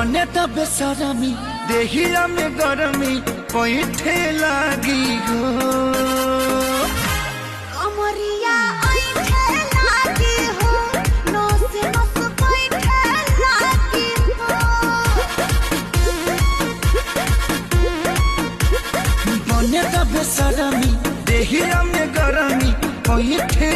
बने त बेसरमी देहिया में गरमी पैठे लागी गो कमरिया ऐठे लागी हो नस नस पैठे लागी हो बने त बेसरमी देहिया में गरमी पैठे